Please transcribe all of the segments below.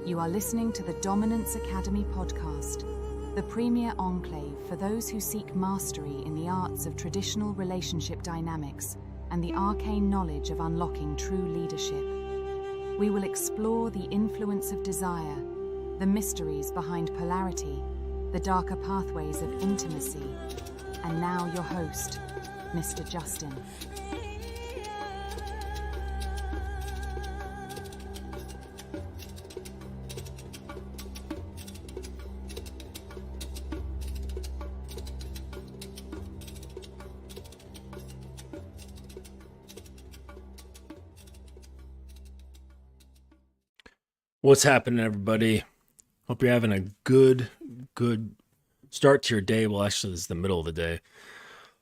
You are listening to the Dominance Academy podcast, the premier enclave for those who seek mastery in the arts of traditional relationship dynamics and the arcane knowledge of unlocking true leadership. We will explore the influence of desire, the mysteries behind polarity, the darker pathways of intimacy. And now your host, Mr. Justin. What's happening, everybody? Hope you're having a good start to your day. Well, actually, this is the middle of the day.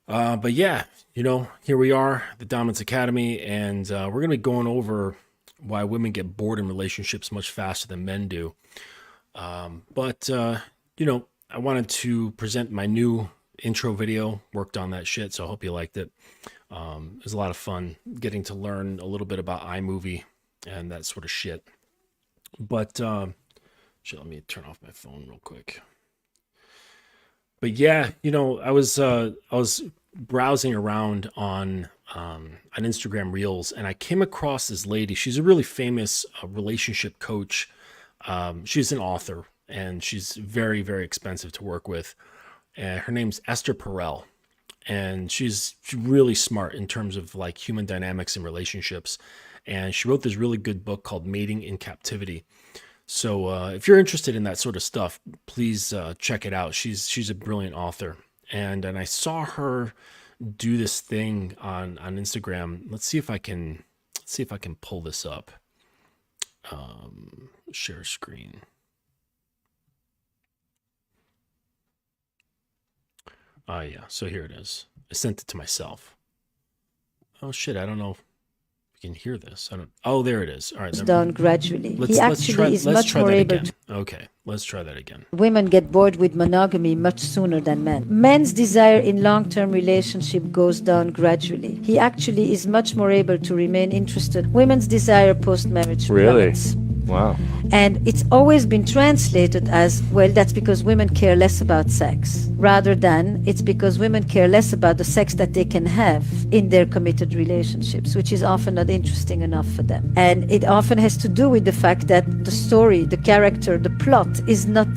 But yeah, here we are, the Dominance Academy, and we're going to be going over why women get bored in relationships much faster than men do. I wanted to present my new intro video, worked on that shit, so I hope you liked it. It was a lot of fun getting to learn a little bit about iMovie and that sort of shit. But let me turn off my phone real quick. But yeah, I was browsing around on Instagram Reels, and I came across this lady. She's a really famous relationship coach. She's an author, and she's very, very expensive to work with. And her name's Esther Perel, and she's really smart in terms of like human dynamics and relationships. And she wrote this really good book called Mating in Captivity. So if you're interested in that sort of stuff, please check it out. She's a brilliant author. And I saw her do this thing on Instagram. Let's see if I can pull this up. Share screen. Yeah, so here it is. I sent it to myself. Oh shit, I don't know. You can hear this. Oh, there it is. All right. Done gradually. He actually is much more able to. Okay, let's try that again. Women get bored with monogamy much sooner than men. Men's desire in long-term relationship goes down gradually. He actually is much more able to remain interested. Women's desire post-marriage plummets. Wow. And it's always been translated as, well, that's because women care less about sex, rather than it's because women care less about the sex that they can have in their committed relationships, which is often not interesting enough for them. And it often has to do with the fact that the story, the character, the plot is not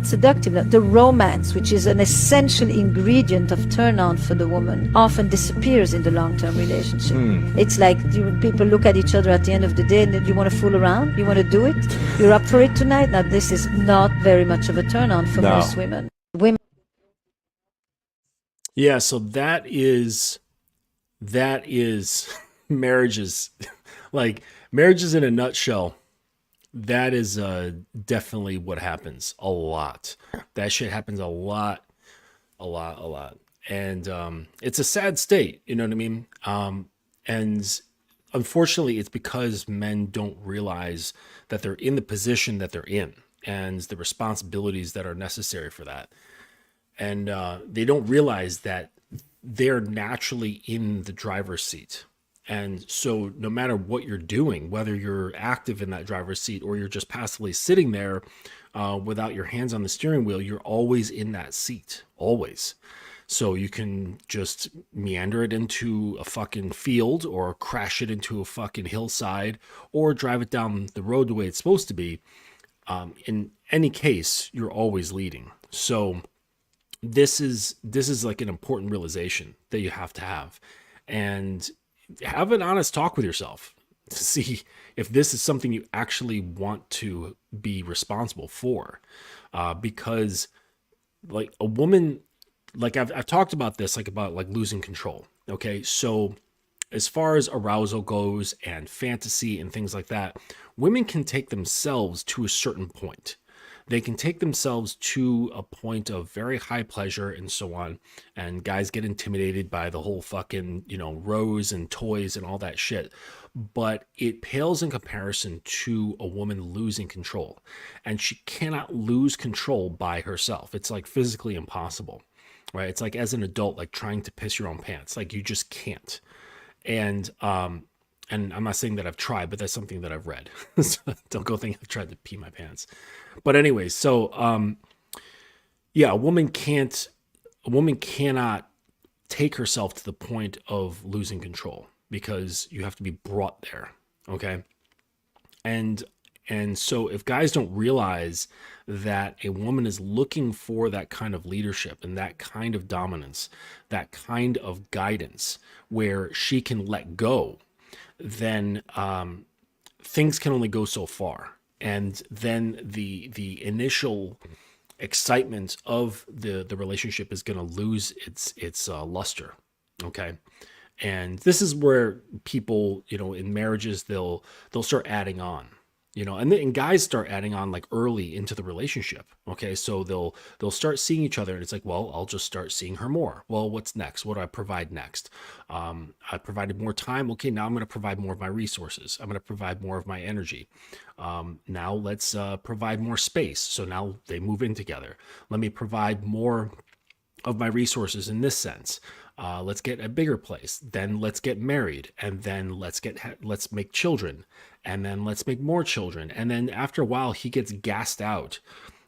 seductive. The romance, which is an essential ingredient of turn on for the woman, often disappears in the long-term relationship. It's like people look at each other at the end of the day and you want to fool around? You want to do it? You're up for it tonight? Now, this is not very much of a turn on for most women. Yeah, so that is marriages, like marriages in a nutshell. That is definitely what happens a lot. That shit happens a lot. And it's a sad state, you know what I mean? And unfortunately, it's because men don't realize that they're in the position that they're in and the responsibilities that are necessary for that. And they don't realize that they're naturally in the driver's seat. And so no matter what you're doing, whether you're active in that driver's seat or you're just passively sitting there without your hands on the steering wheel, you're always in that seat, always. So you can just meander it into a fucking field or crash it into a fucking hillside or drive it down the road the way it's supposed to be. In any case, you're always leading. So this is like an important realization that you have to have. And have an honest talk with yourself to see if this is something you actually want to be responsible for. Because like a woman... Like I've talked about this, about losing control. Okay. So as far as arousal goes and fantasy and things like that, women can take themselves to a certain point. They can take themselves to a point of very high pleasure and so on. And guys get intimidated by the whole fucking, rose and toys and all that shit. But it pales in comparison to a woman losing control. And she cannot lose control by herself. It's like physically impossible. Right? It's like as an adult, like trying to piss your own pants, like you just can't. And And I'm not saying that I've tried, but that's something that I've read. So don't go think I've tried to pee my pants. But anyways, so yeah, a woman cannot take herself to the point of losing control, because you have to be brought there. Okay. And so if guys don't realize that a woman is looking for that kind of leadership and that kind of dominance, that kind of guidance where she can let go, then things can only go so far. And then the initial excitement of the relationship is going to lose its luster. Okay. And this is where people, in marriages, they'll start adding on, and guys start adding on like early into the relationship. Okay. So they'll start seeing each other, and it's like, well, I'll just start seeing her more. Well, what's next? What do I provide next? I provided more time. Okay. Now I'm going to provide more of my resources. I'm going to provide more of my energy. Now let's provide more space. So now they move in together. Let me provide more of my resources in this sense. Let's get a bigger place. Then let's get married, and then let's make children, and then let's make more children. And then after a while, he gets gassed out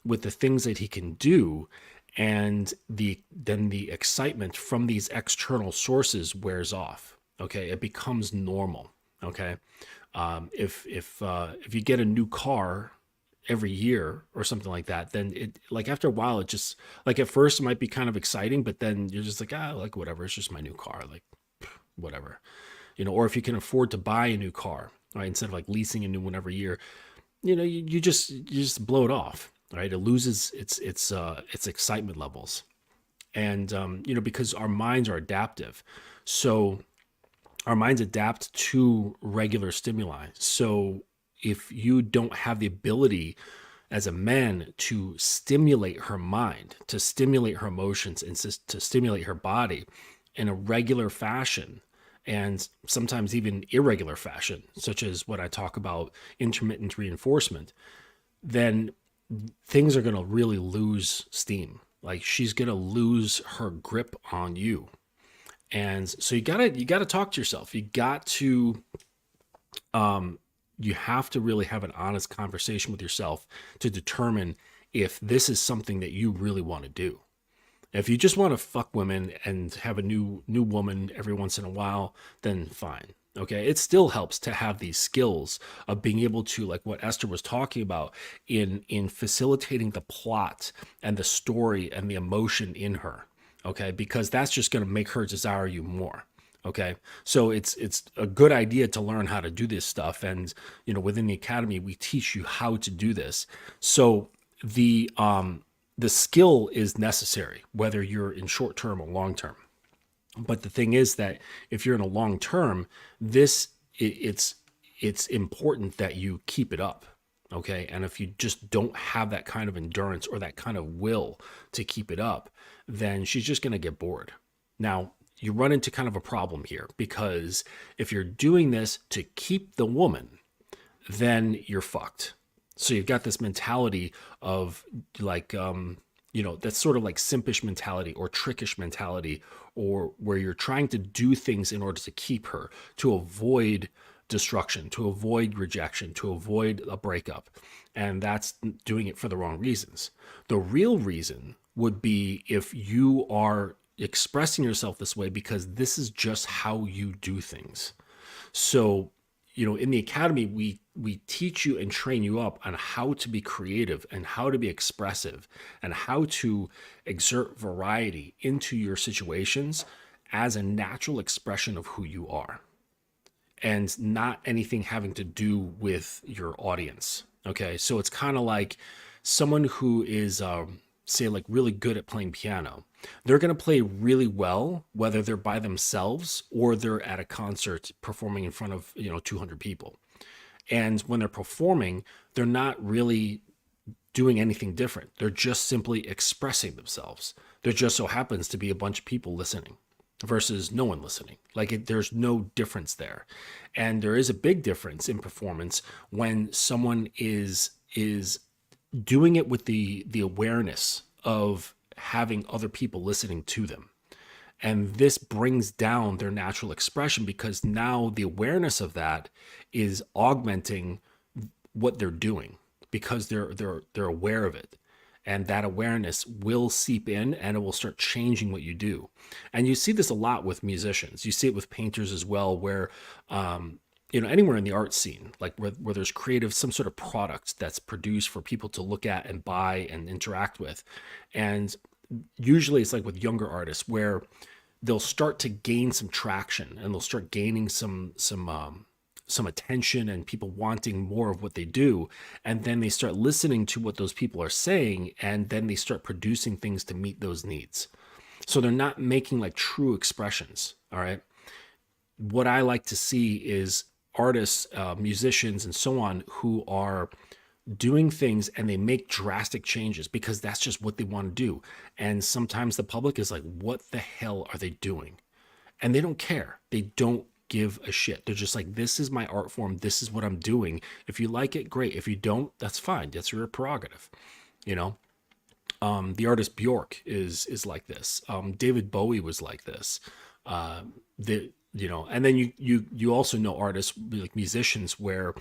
with the things that he can do, and then the excitement from these external sources wears off. Okay, it becomes normal. Okay, if you get a new car every year or something like that, then it, like, after a while, it just, like, at first it might be kind of exciting, but then you're just like, like, whatever, it's just my new car, like, whatever, or if you can afford to buy a new car, right, instead of like leasing a new one every year, you just blow it off, right? It loses its excitement levels. And because our minds are adaptive, so our minds adapt to regular stimuli. So if you don't have the ability as a man to stimulate her mind, to stimulate her emotions, and to stimulate her body in a regular fashion, and sometimes even irregular fashion, such as what I talk about, intermittent reinforcement, then things are going to really lose steam. Like, she's going to lose her grip on you. And so you gotta talk to yourself. You got to, you have to really have an honest conversation with yourself to determine if this is something that you really want to do. If you just want to fuck women and have a new woman every once in a while, then fine. Okay. It still helps to have these skills of being able to, like what Esther was talking about, in facilitating the plot and the story and the emotion in her. Okay. Because that's just going to make her desire you more. Okay. So it's a good idea to learn how to do this stuff. And, within the academy, we teach you how to do this. So the skill is necessary, whether you're in short term or long term. But the thing is that if you're in a long term, it's important that you keep it up. Okay. And if you just don't have that kind of endurance or that kind of will to keep it up, then she's just going to get bored. Now, you run into kind of a problem here, because if you're doing this to keep the woman, then you're fucked. So you've got this mentality of like, that's sort of like simpish mentality or trickish mentality, or where you're trying to do things in order to keep her, to avoid destruction, to avoid rejection, to avoid a breakup. And that's doing it for the wrong reasons. The real reason would be if you are expressing yourself this way because this is just how you do things. So, in the academy, we teach you and train you up on how to be creative and how to be expressive and how to exert variety into your situations as a natural expression of who you are, and not anything having to do with your audience. Okay. So it's kind of like someone who is, say, like really good at playing piano. They're going to play really well, whether they're by themselves or they're at a concert performing in front of, 200 people. And when they're performing, they're not really doing anything different. They're just simply expressing themselves. There just so happens to be a bunch of people listening versus no one listening. Like, there's no difference there. And there is a big difference in performance when someone is doing it with the awareness of having other people listening to them. And this brings down their natural expression, because now the awareness of that is augmenting what they're doing, because they're aware of it. And that awareness will seep in, and it will start changing what you do. And you see this a lot with musicians. You see it with painters as well, where anywhere in the art scene, like where there's creative, some sort of product that's produced for people to look at and buy and interact with. And usually it's like with younger artists, where they'll start to gain some traction, and they'll start gaining some attention and people wanting more of what they do. And then they start listening to what those people are saying, and then they start producing things to meet those needs. So they're not making like true expressions. All right. What I like to see is artists, musicians, and so on, who are doing things and they make drastic changes because that's just what they want to do. And sometimes the public is like, what the hell are they doing? And they don't care. They don't give a shit. They're just like, this is my art form. This is what I'm doing. If you like it, great. If you don't, that's fine. That's your prerogative. The artist Bjork is like this. David Bowie was like this. And then you also know artists, like musicians, where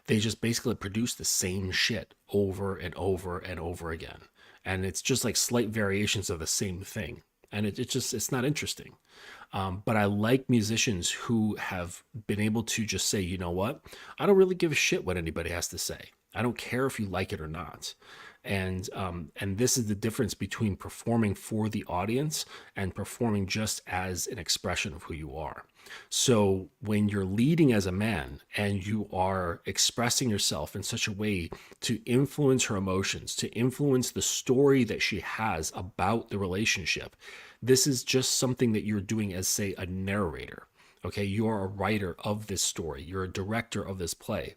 they just basically produce the same shit over and over and over again. And it's just like slight variations of the same thing. And it's not interesting. But I like musicians who have been able to just say, you know what? I don't really give a shit what anybody has to say. I don't care if you like it or not. And this is the difference between performing for the audience and performing just as an expression of who you are. So when you're leading as a man and you are expressing yourself in such a way to influence her emotions, to influence the story that she has about the relationship, this is just something that you're doing as, say, a narrator. Okay, you're a writer of this story. You're a director of this play.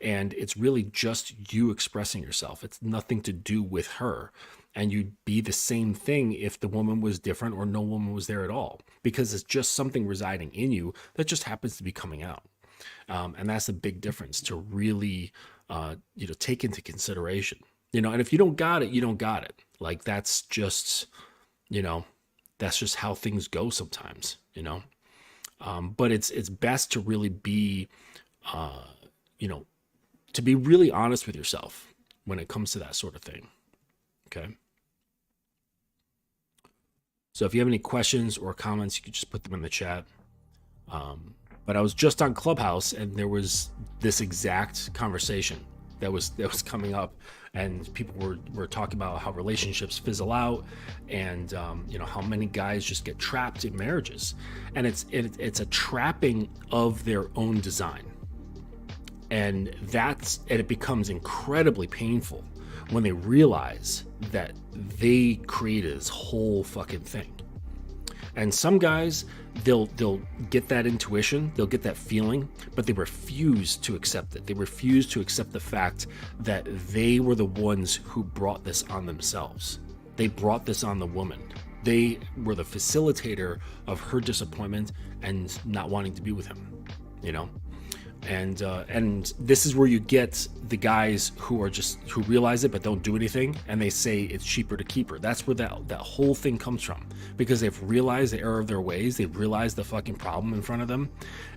And it's really just you expressing yourself. It's nothing to do with her. And you'd be the same thing if the woman was different or no woman was there at all, because it's just something residing in you that just happens to be coming out. And that's a big difference to really, take into consideration, and if you don't got it, you don't got it. Like, that's just how things go sometimes, but it's best to really be, to be really honest with yourself when it comes to that sort of thing. Okay. So if you have any questions or comments, you can just put them in the chat. But I was just on Clubhouse, and there was this exact conversation that was coming up, and people were talking about how relationships fizzle out, and how many guys just get trapped in marriages, and it's a trapping of their own design, and it becomes incredibly painful when they realize that they created this whole fucking thing. And some guys, they'll get that intuition, they'll get that feeling, but they refuse to accept it. They refuse to accept the fact that they were the ones who brought this on themselves. They brought this on the woman. They were the facilitator of her disappointment and not wanting to be with him, And this is where you get the guys who realize it but don't do anything, and they say it's cheaper to keep her. That's where that whole thing comes from, because they've realized the error of their ways. They've realized the fucking problem in front of them,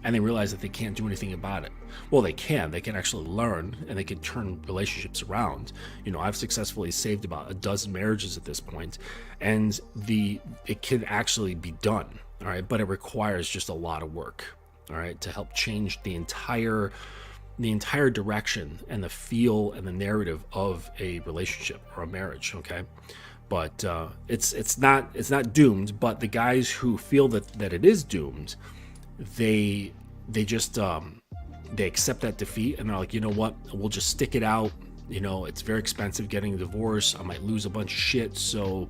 and they realize that they can't do anything about it. Well, they can actually learn, and they can turn relationships around. I've successfully saved about a dozen marriages at this point, and it can actually be done. All right, but it requires just a lot of work. All right, to help change the entire direction and the feel and the narrative of a relationship or a marriage. Okay, but it's not doomed. But the guys who feel that it is doomed, they just they accept that defeat, and they're like, you know what, we'll just stick it out. It's very expensive getting a divorce. I might lose a bunch of shit, so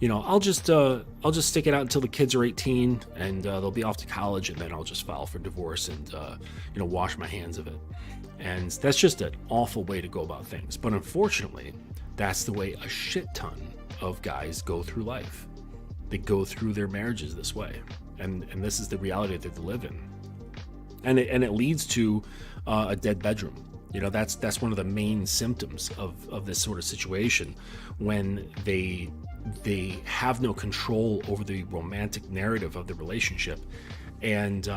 I'll just stick it out until the kids are 18 and they'll be off to college, and then I'll just file for divorce and wash my hands of it. And that's just an awful way to go about things. But unfortunately, that's the way a shit ton of guys go through life. They go through their marriages this way, and this is the reality that they live in. And it leads to a dead bedroom. That's one of the main symptoms of this sort of situation, when they they have no control over the romantic narrative of the relationship, and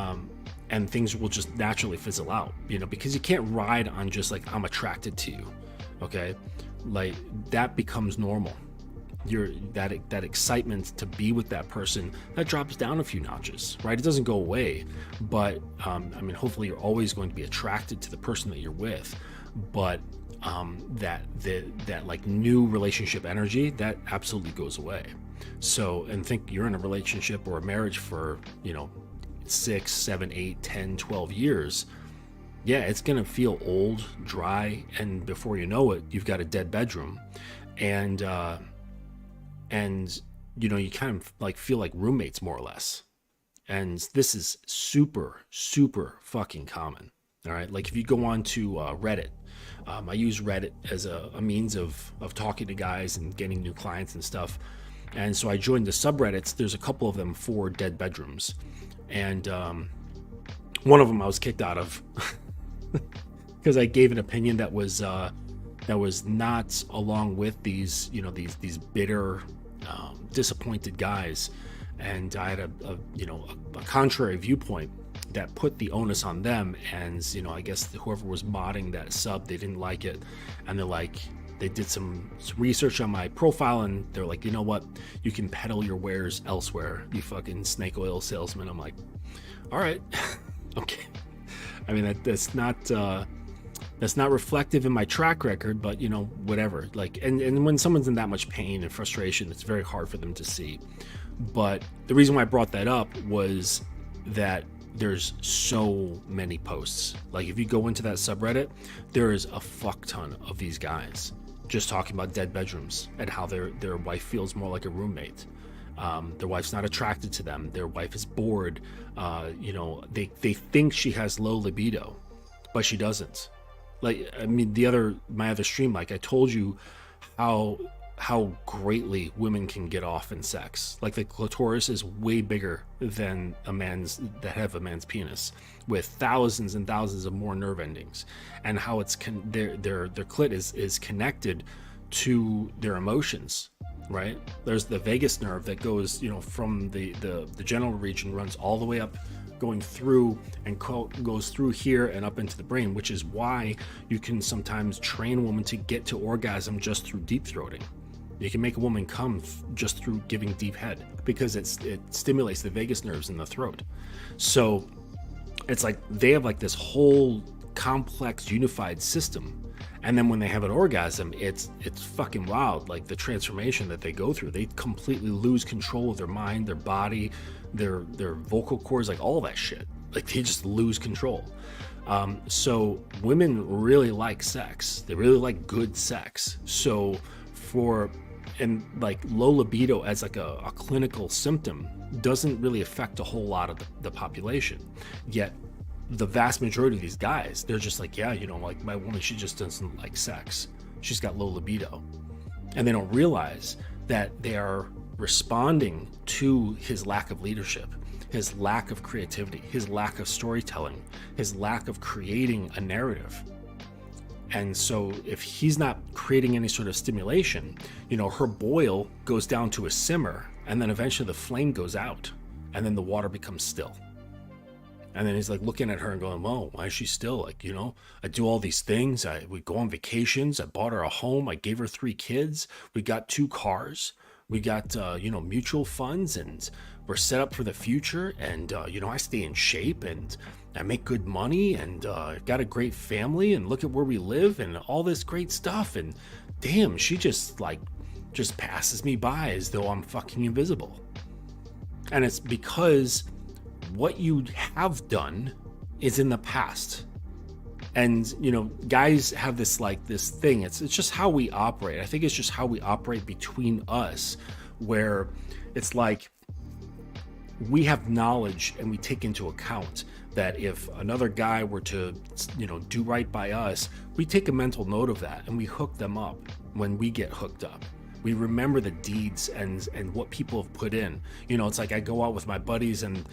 things will just naturally fizzle out, because you can't ride on just like, I'm attracted to you. Okay, like that becomes normal. That excitement to be with that person, that drops down a few notches, right? It doesn't go away, but hopefully you're always going to be attracted to the person that you're with, but that like new relationship energy, that absolutely goes away. So, and think you're in a relationship or a marriage for 6, 7, 8, 10, 12 years. Yeah, it's gonna feel old, dry, and before you know it, you've got a dead bedroom, and you kind of like feel like roommates, more or less. And this is super, super fucking common. All right, like if you go on to Reddit, I use Reddit as a means of talking to guys and getting new clients and stuff. And so I joined the subreddits. There's a couple of them for dead bedrooms, and one of them I was kicked out of because I gave an opinion that was not along with these these bitter, disappointed guys, and I had a contrary viewpoint that put the onus on them. And I guess whoever was modding that sub, they didn't like it, and they did some research on my profile, and they're like, you know what, you can peddle your wares elsewhere, you fucking snake oil salesman. I'm like, all right. Okay. I mean, that's not reflective in my track record, but whatever. Like, and when someone's in that much pain and frustration, it's very hard for them to see. But the reason why I brought that up was that there's so many posts. Like if you go into that subreddit, there is a fuck ton of these guys just talking about dead bedrooms and how their wife feels more like a roommate. Their wife's not attracted to them. Their wife is bored. They think she has low libido, but she doesn't. Like, I mean, my other stream, like I told you how greatly women can get off in sex. Like the clitoris is way bigger than the head of a man's penis, with thousands and thousands of more nerve endings, and how their clit is connected to their emotions. Right? There's the vagus nerve that goes, from the genital region, runs all the way up, going through and goes through here and up into the brain, which is why you can sometimes train a woman to get to orgasm just through deep throating. You can make a woman come just through giving deep head, because it stimulates the vagus nerves in the throat. So it's like they have like this whole complex unified system. And then when they have an orgasm, it's fucking wild. Like the transformation that they go through, they completely lose control of their mind, their body, their vocal cords, like all that shit. Like they just lose control. So women really like sex. They really like good sex. So and like low libido as like a clinical symptom doesn't really affect a whole lot of the population. Yet the vast majority of these guys, they're just like, yeah, like my woman, she just doesn't like sex. She's got low libido. And they don't realize that they are responding to his lack of leadership, his lack of creativity, his lack of storytelling, his lack of creating a narrative. And so if he's not creating any sort of stimulation, her boil goes down to a simmer, and then eventually the flame goes out, and then the water becomes still. And then he's like looking at her and going, whoa, why is she still? Like, I do all these things. We go on vacations. I bought her a home. I gave her 3 kids. We got 2 cars. We got, mutual funds, and we're set up for the future. And, I stay in shape, and I make good money, and I've got a great family, and look at where we live and all this great stuff. And damn, she just passes me by as though I'm fucking invisible. And it's because what you have done is in the past. And guys have this thing, it's just how we operate. I think it's just how we operate between us, where it's like we have knowledge and we take into account that if another guy were to do right by us, we take a mental note of that and we hook them up when we get hooked up. We remember the deeds and what people have put in. It's like I go out with my buddies and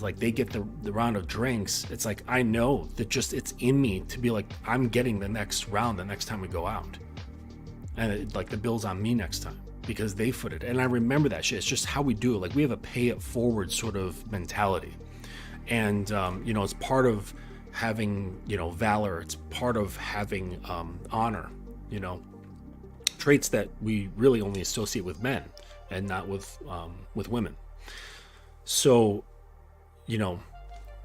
like they get the round of drinks. It's like I know that it's in me to be like, I'm getting the next round the next time we go out. And like the bill's on me next time. because they footed it. And I remember that shit. It's just how we do it. Like, we have a pay it forward sort of mentality. And, it's part of having, valor. It's part of having honor, traits that we really only associate with men and not with women. So,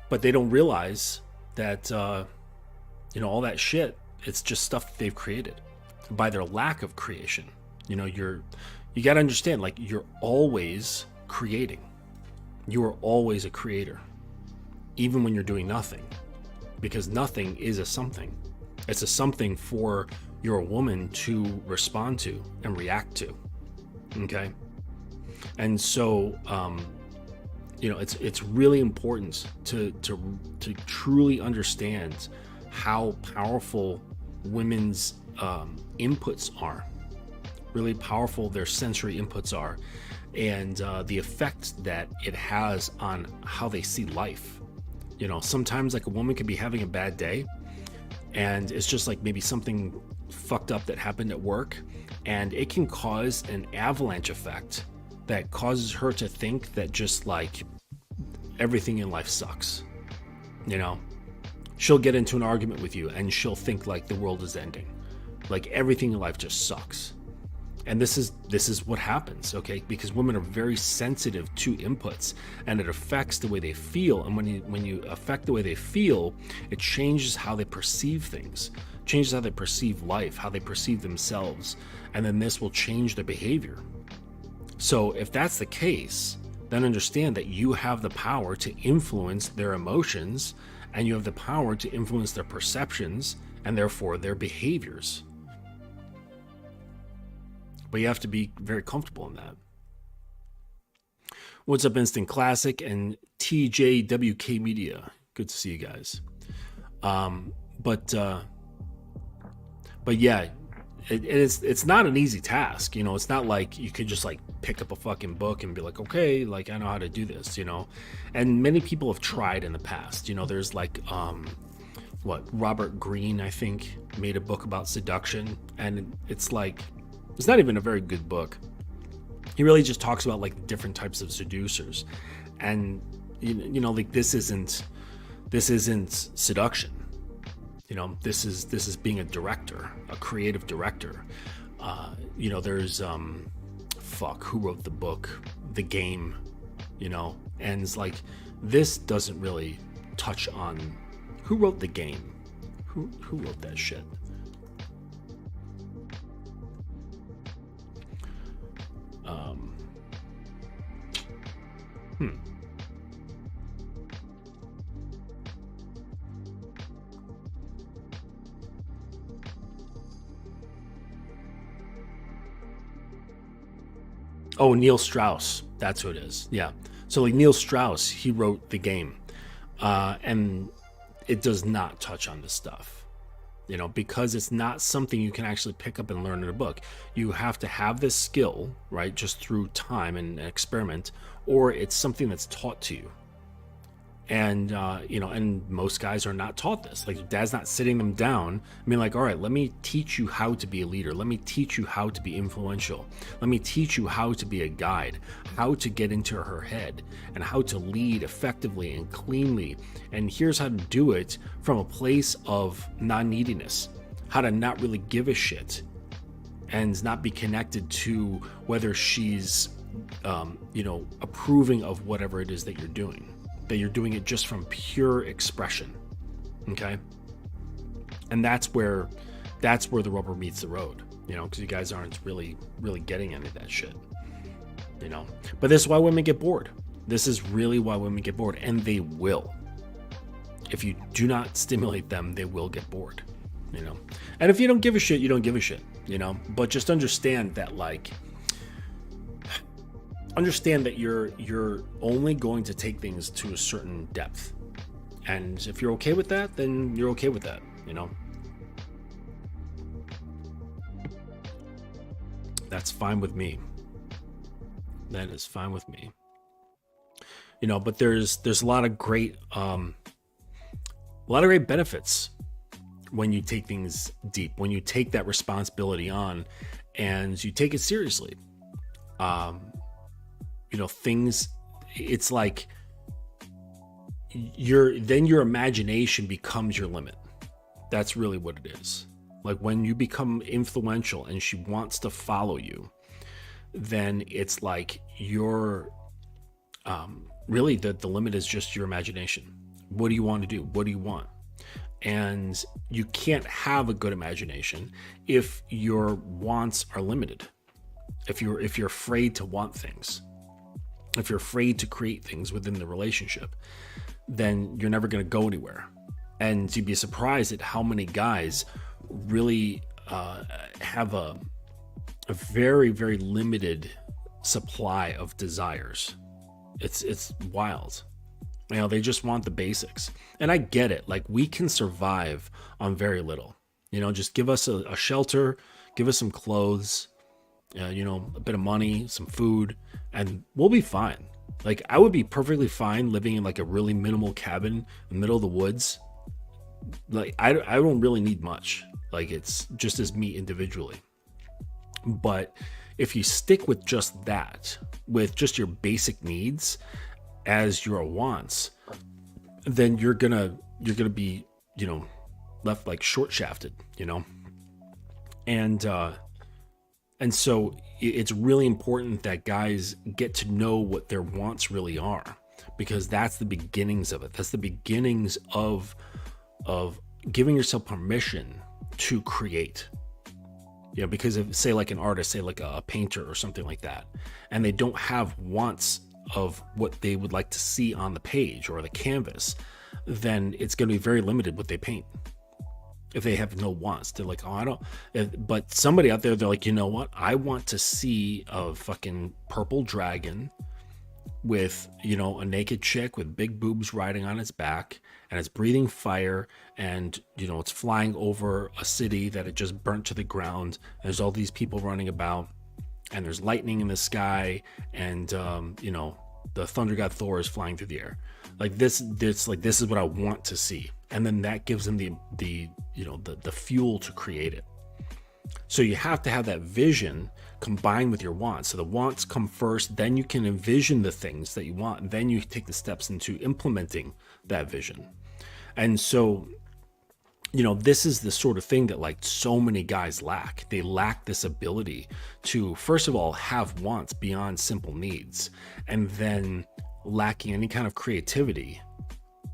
but they don't realize that, all that shit, it's just stuff that they've created by their lack of creation. You got to understand, like, you're always creating. You are always a creator, even when you're doing nothing, because nothing is a something. It's a something for your woman to respond to and react to. Okay. And so, it's really important to truly understand how powerful women's inputs are, really powerful their sensory inputs are, and the effect that it has on how they see life. Sometimes, like, a woman could be having a bad day, and it's just like maybe something fucked up that happened at work, and it can cause an avalanche effect that causes her to think that just like everything in life sucks. She'll get into an argument with you and she'll think like the world is ending, like everything in life just sucks. And this is what happens, okay? Because women are very sensitive to inputs, and it affects the way they feel. And when you affect the way they feel, it changes how they perceive things, changes how they perceive life, how they perceive themselves, and then this will change their behavior. So if that's the case, then understand that you have the power to influence their emotions, and you have the power to influence their perceptions, and therefore their behaviors. But you have to be very comfortable in that. What's up, Instant Classic and TJWK Media? Good to see you guys. But yeah, it's not an easy task. It's not like you could just like pick up a fucking book and be like, okay, like I know how to do this. And many people have tried in the past. There's like Robert Greene, I think, made a book about seduction, and it's like, it's not even a very good book. He really just talks about like different types of seducers, and like this isn't seduction. This is being a director, a creative director. There's who wrote the book, The Game, and it's like, this doesn't really touch on who wrote The Game, who wrote that shit. Oh, Neil Strauss. That's who it is. Yeah. So like Neil Strauss, he wrote The Game. And it does not touch on this stuff, because it's not something you can actually pick up and learn in a book. You have to have this skill, right, just through time and experiment, or it's something that's taught to you. And, and most guys are not taught this. Like, dad's not sitting them down. I mean, like, all right, let me teach you how to be a leader. Let me teach you how to be influential. Let me teach you how to be a guide, how to get into her head, and how to lead effectively and cleanly. And here's how to do it from a place of non-neediness, how to not really give a shit and not be connected to whether she's, approving of whatever it is that you're doing. That you're doing it just from pure expression, okay? And that's where the rubber meets the road, because you guys aren't really getting any of that shit, But this is why women get bored. This is really why women get bored, and they will. If you do not stimulate them, they will get bored, And if you don't give a shit, you don't give a shit, But just understand that, like, understand that you're only going to take things to a certain depth, and if you're okay with that, then you're okay with that. That's fine with me. That is fine with me. But there's a lot of great benefits when you take things deep, when you take that responsibility on and you take it seriously. things, it's like your imagination becomes your limit. That's really what it is. Like when you become influential and she wants to follow you, then it's like you're really the limit is just your imagination. What do you want to do? What do you want? And you can't have a good imagination if your wants are limited. If you're afraid to want things, if you're afraid to create things within the relationship, then you're never going to go anywhere. And you'd be surprised at how many guys really have a very, very limited supply of desires. It's wild. They just want the basics. And I get it. Like, we can survive on very little. Just give us a shelter, give us some clothes, a bit of money, some food, and we'll be fine. Like, I would be perfectly fine living in like a really minimal cabin in the middle of the woods. Like, I don't really need much. Like, it's just as me individually. But if you stick with just that, with just your basic needs as your wants, then you're gonna be, left like short shafted, and so it's really important that guys get to know what their wants really are, because that's the beginnings of it. That's the beginnings of giving yourself permission to create. Because if, say, like an artist, say like a painter or something like that, and they don't have wants of what they would like to see on the page or the canvas, then it's going to be very limited what they paint. If they have no wants, they're like, oh, I don't. But somebody out there, they're like, you know what? I want to see a fucking purple dragon with, a naked chick with big boobs riding on its back, and it's breathing fire, and, it's flying over a city that it just burnt to the ground. There's all these people running about, and there's lightning in the sky, and, the thunder god Thor is flying through the air. Like this is what I want to see. And then that gives them the fuel to create it. So you have to have that vision combined with your wants. So the wants come first, then you can envision the things that you want, and then you take the steps into implementing that vision. And so, this is the sort of thing that like so many guys lack. They lack this ability to, first of all, have wants beyond simple needs, and then lacking any kind of creativity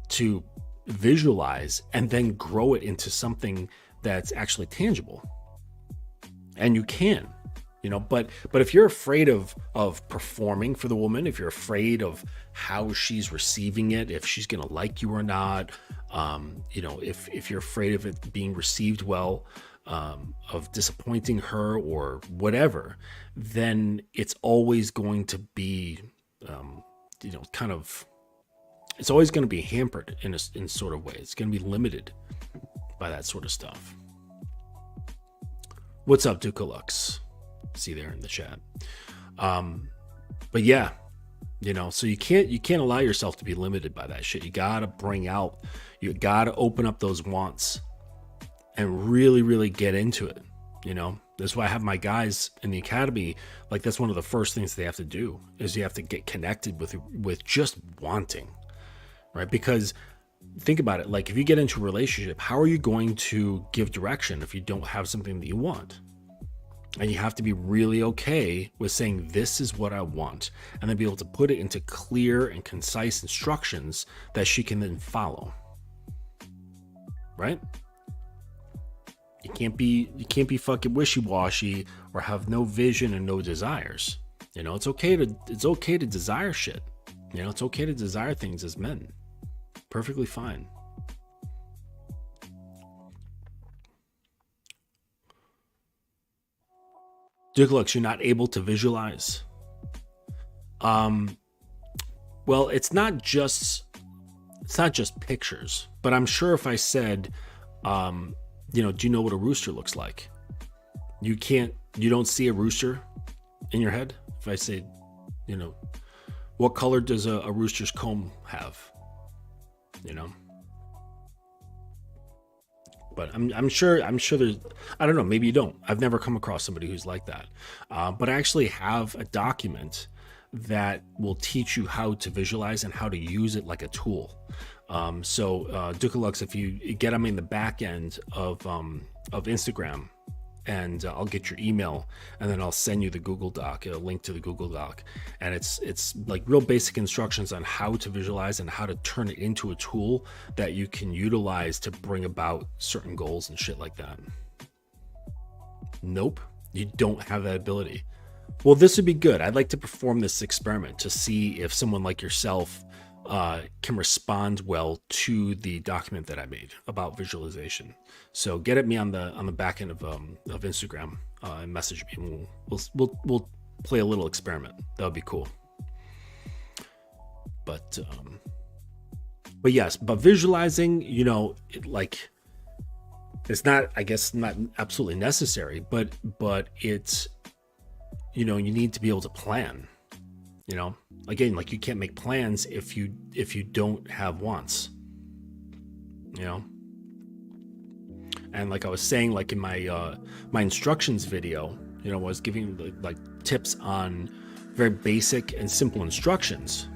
to visualize and then grow it into something that's actually tangible. And you can, but if you're afraid of performing for the woman, if you're afraid of how she's receiving it, if she's gonna like you or not, if you're afraid of it being received well, of disappointing her or whatever, then it's always going to be, it's always going to be hampered in a sort of way. It's going to be limited by that sort of stuff. What's up, Dukalux? See there in the chat. But yeah, so you can't allow yourself to be limited by that shit. You gotta you gotta open up those wants and really, really get into it. That's why I have my guys in the academy. Like, that's one of the first things they have to do is you have to get connected with just wanting, right? Because think about it. Like, if you get into a relationship, how are you going to give direction if you don't have something that you want? And you have to be really okay with saying, this is what I want, and then be able to put it into clear and concise instructions that she can then follow. Right? You can't be fucking wishy-washy or have no vision and no desires. It's okay to desire shit. It's okay to desire things as men. Perfectly fine. Dukalux, you're not able to visualize. Well, it's not just pictures, but I'm sure if I said, do you know what a rooster looks like? You don't see a rooster in your head. If I say, what color does a rooster's comb have? But but I'm sure there's, I don't know, maybe you don't. I've never come across somebody who's like that. But I actually have a document that will teach you how to visualize and how to use it like a tool. So Dukalux, if you get them in the back end of Instagram, and I'll get your email, and then I'll send you the Google Doc, a link to the Google Doc, and it's like real basic instructions on how to visualize and how to turn it into a tool that you can utilize to bring about certain goals and shit like that. Nope, you don't have that ability. Well, this would be good. I'd like to perform this experiment to see if someone like yourself can respond well to the document that I made about visualization. So get at me on the back end of Instagram and message me, and we'll play a little experiment. That would be cool. But yes, but visualizing, you know, it's not, I guess, not absolutely necessary, but it's, you know, you need to be able to plan. You know, again, like, you can't make plans if you don't have wants, you know. And like I was saying, like in my my instructions video, you know, I was giving like tips on very basic and simple instructions,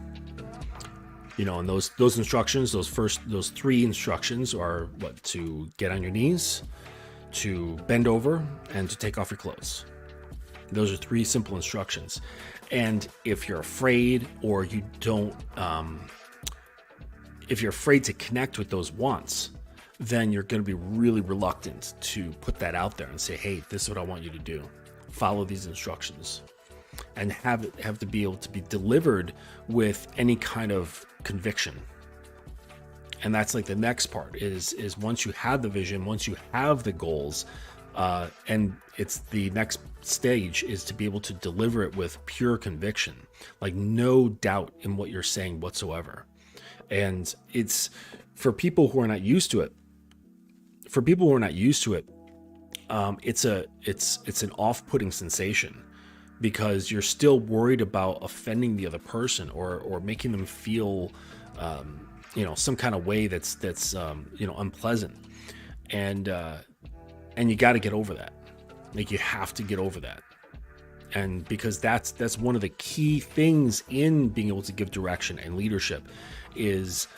you know, and those instructions, those 3 instructions are what: to get on your knees, to bend over, and to take off your clothes. Those are 3 simple instructions. And if you're afraid, or you don't, if you're afraid to connect with those wants, then you're going to be really reluctant to put that out there and say, hey, this is what I want you to do. Follow these instructions, and have to be able to be delivered with any kind of conviction. And that's like the next part is once you have the vision, once you have the goals, and it's the next stage is to be able to deliver it with pure conviction, like no doubt in what you're saying whatsoever. And it's for people who are not used to it. It's an off-putting sensation, because you're still worried about offending the other person or making them feel, you know, some kind of way that's you know, unpleasant. And you got to get over that. Like, you have to get over that. And because that's one of the key things in being able to give direction and leadership, is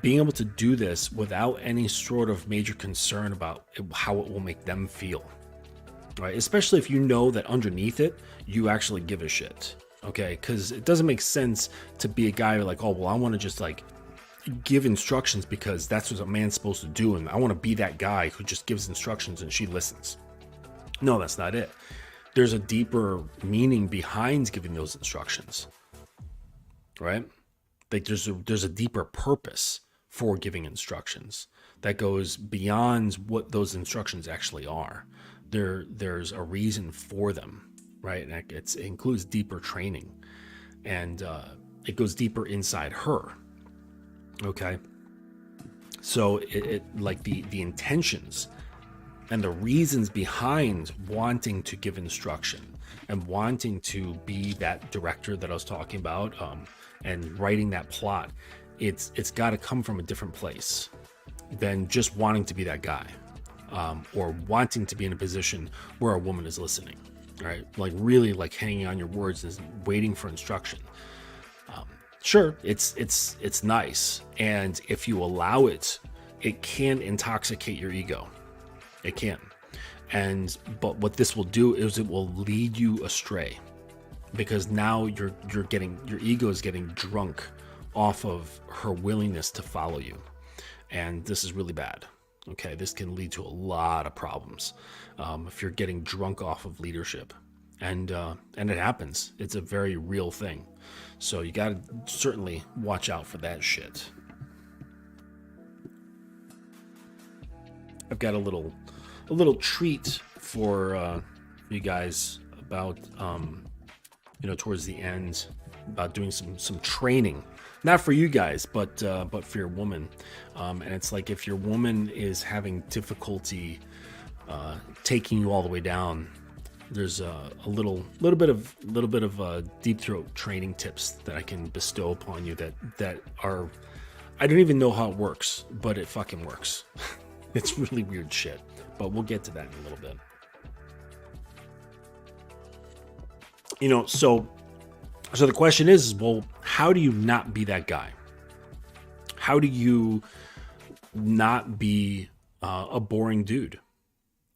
being able to do this without any sort of major concern about how it will make them feel, right? Especially if you know that underneath it, you actually give a shit, okay? Because it doesn't make sense to be a guy like, oh, well, I want to just like give instructions because that's what a man's supposed to do, and I want to be that guy who just gives instructions and she listens. No, that's not it. There's a deeper meaning behind giving those instructions, right? Like there's a deeper purpose for giving instructions that goes beyond what those instructions actually are. There's a reason for them, right? And it includes deeper training, and it goes deeper inside her. Okay, so it like the intentions and the reasons behind wanting to give instruction and wanting to be that director that I was talking about, and writing that plot, it's got to come from a different place than just wanting to be that guy, or wanting to be in a position where a woman is listening, right? Like really like hanging on your words and waiting for instruction. Sure, it's nice, and if you allow it, it can intoxicate your ego. It can, but what this will do is it will lead you astray, because now your ego is getting drunk off of her willingness to follow you, and this is really bad. Okay, this can lead to a lot of problems if you're getting drunk off of leadership, and it happens. It's a very real thing. So you got to certainly watch out for that shit. I've got a little treat for you guys about you know, towards the end, about doing some training, not for you guys, but for your woman. And it's like, if your woman is having difficulty taking you all the way down, there's a little bit of deep throat training tips that I can bestow upon you that are, I don't even know how it works, but it fucking works. It's really weird shit, but we'll get to that in a little bit. So the question is, well, how do you not be that guy? How do you not be a boring dude?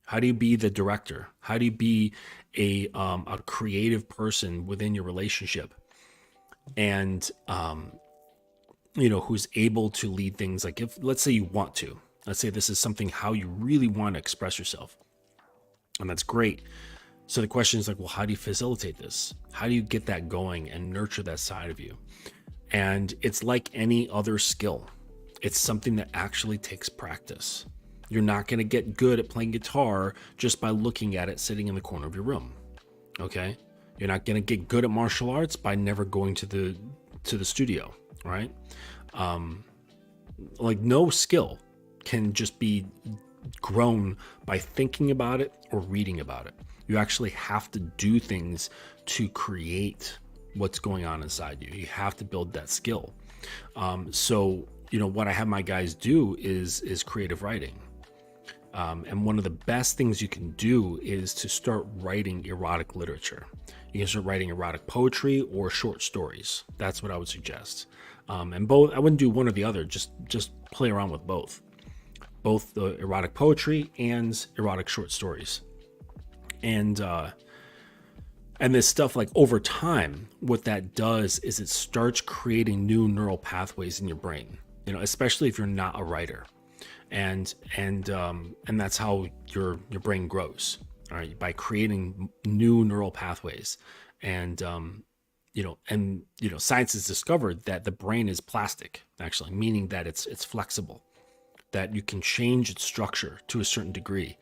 How do you be the director? How do you be a creative person within your relationship? And, who's able to lead things, like, if, let's say you want to, let's say this is something how you really want to express yourself. And that's great. So the question is like, well, how do you facilitate this? How do you get that going and nurture that side of you? And it's like any other skill. It's something that actually takes practice. You're not going to get good at playing guitar just by looking at it sitting in the corner of your room. Okay? You're not going to get good at martial arts by never going to the studio, right? Like, no skill can just be grown by thinking about it or reading about it. You actually have to do things to create what's going on inside you. You have to build that skill. So what I have my guys do is creative writing. And one of the best things you can do is to start writing erotic literature. You can start writing erotic poetry or short stories. That's what I would suggest. And both, I wouldn't do one or the other. Just play around with both the erotic poetry and erotic short stories. And this stuff, like, over time, what that does is it starts creating new neural pathways in your brain, especially if you're not a writer. And that's how your brain grows, all right, by creating new neural pathways. And science has discovered that the brain is plastic, actually, meaning that it's flexible, that you can change its structure to a certain degree.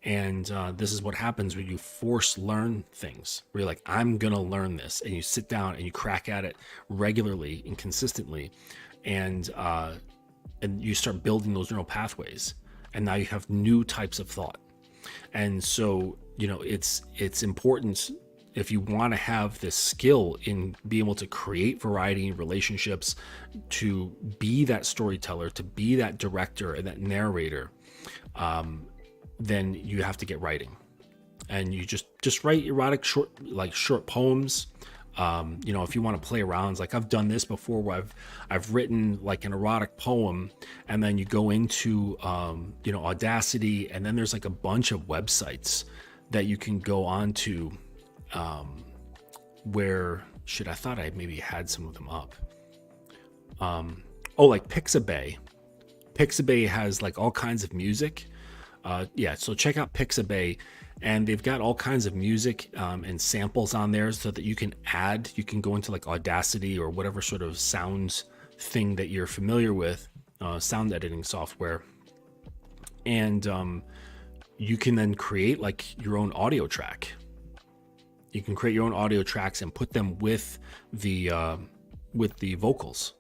And this is what happens when you force learn things, where you're like, I'm going to learn this. And you sit down and you crack at it regularly and consistently. And you start building those neural pathways. And now you have new types of thought. And so, it's important, if you want to have this skill in being able to create variety in relationships, to be that storyteller, to be that director and that narrator, then you have to get writing. And you just write erotic short poems. If you want to play around, like, I've done this before, where I've written like an erotic poem, and then you go into Audacity, and then there's like a bunch of websites that you can go on to, I thought I maybe had some of them up. Like Pixabay. Pixabay has like all kinds of music. So check out Pixabay, and they've got all kinds of music and samples on there, so that you can go into like Audacity or whatever sort of sounds thing that you're familiar with, sound editing software. And you can then create like your own audio track. You can create your own audio tracks and put them with the vocals.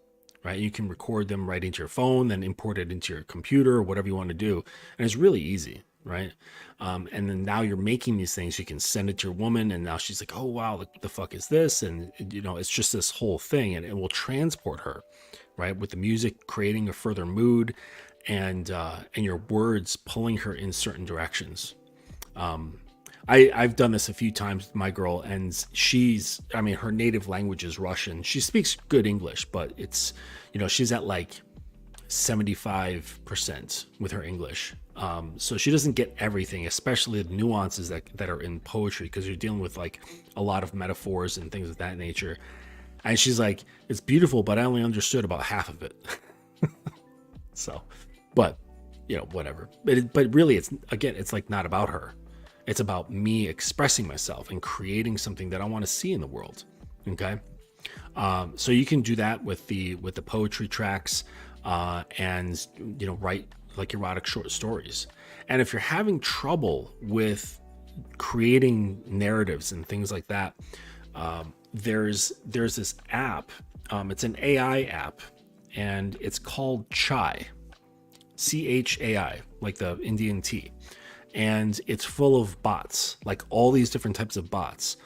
Right? You can record them right into your phone, then import it into your computer, or whatever you want to do. And it's really easy, right? And then now you're making these things. You can send it to your woman, and now she's like, oh, wow, what the fuck is this? And, it's just this whole thing, and it will transport her, right? With the music creating a further mood, and your words pulling her in certain directions. I've done this a few times with my girl, and her native language is Russian. She speaks good English, but it's, she's at like 75% with her English. So she doesn't get everything, especially the nuances that are in poetry, because you're dealing with like a lot of metaphors and things of that nature. And she's like, it's beautiful, but I only understood about half of it. So, but, whatever. But really, it's like not about her. It's about me expressing myself and creating something that I want to see in the world. Okay. So you can do that with the poetry tracks, and, write like erotic short stories. And if you're having trouble with creating narratives and things like that, there's this app. It's an AI app, and it's called Chai, CHAI, like the Indian tea. And it's full of bots, like all these different types of bots.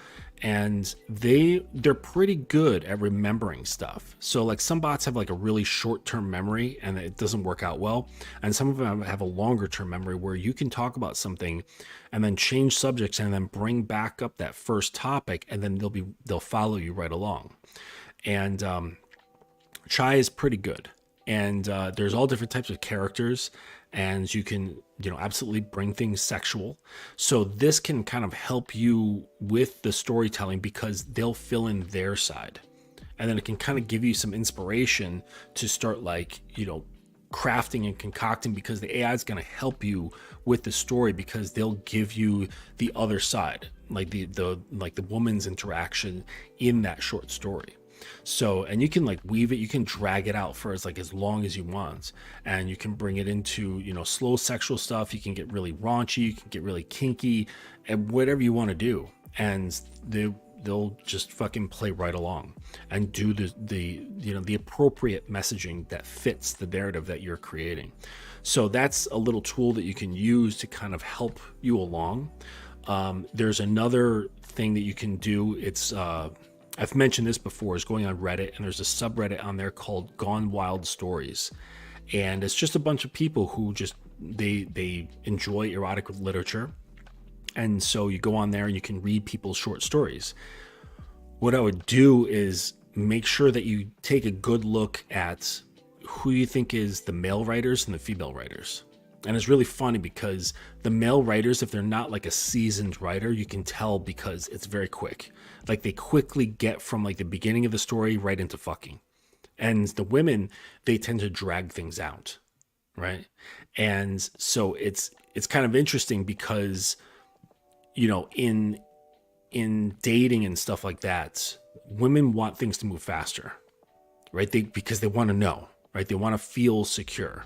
and they're pretty good at remembering stuff. So like some bots have like a really short-term memory and it doesn't work out well, and some of them have a longer-term memory where you can talk about something and then change subjects and then bring back up that first topic, and then they'll follow you right along. And Chai is pretty good, and there's all different types of characters, and you can, absolutely bring things sexual. So this can kind of help you with the storytelling because they'll fill in their side, and then it can kind of give you some inspiration to start like, crafting and concocting, because the AI is going to help you with the story because they'll give you the other side, like the woman's interaction in that short story. So, and you can like weave it, you can drag it out for as long as you want, and you can bring it into, slow sexual stuff. You can get really raunchy, you can get really kinky, and whatever you want to do. And they'll just fucking play right along and do the appropriate messaging that fits the narrative that you're creating. So that's a little tool that you can use to kind of help you along. There's another thing that you can do. It's I've mentioned this before, is going on Reddit, and there's a subreddit on there called Gone Wild Stories. And it's just a bunch of people who just, they enjoy erotic literature. And so you go on there and you can read people's short stories. What I would do is make sure that you take a good look at who you think is the male writers and the female writers. And it's really funny because the male writers, if they're not like a seasoned writer, you can tell because it's very quick. Like they quickly get from like the beginning of the story right into fucking. And the women, they tend to drag things out, right? And so it's kind of interesting because, in dating and stuff like that, women want things to move faster, right? Because they want to know, right? They want to feel secure.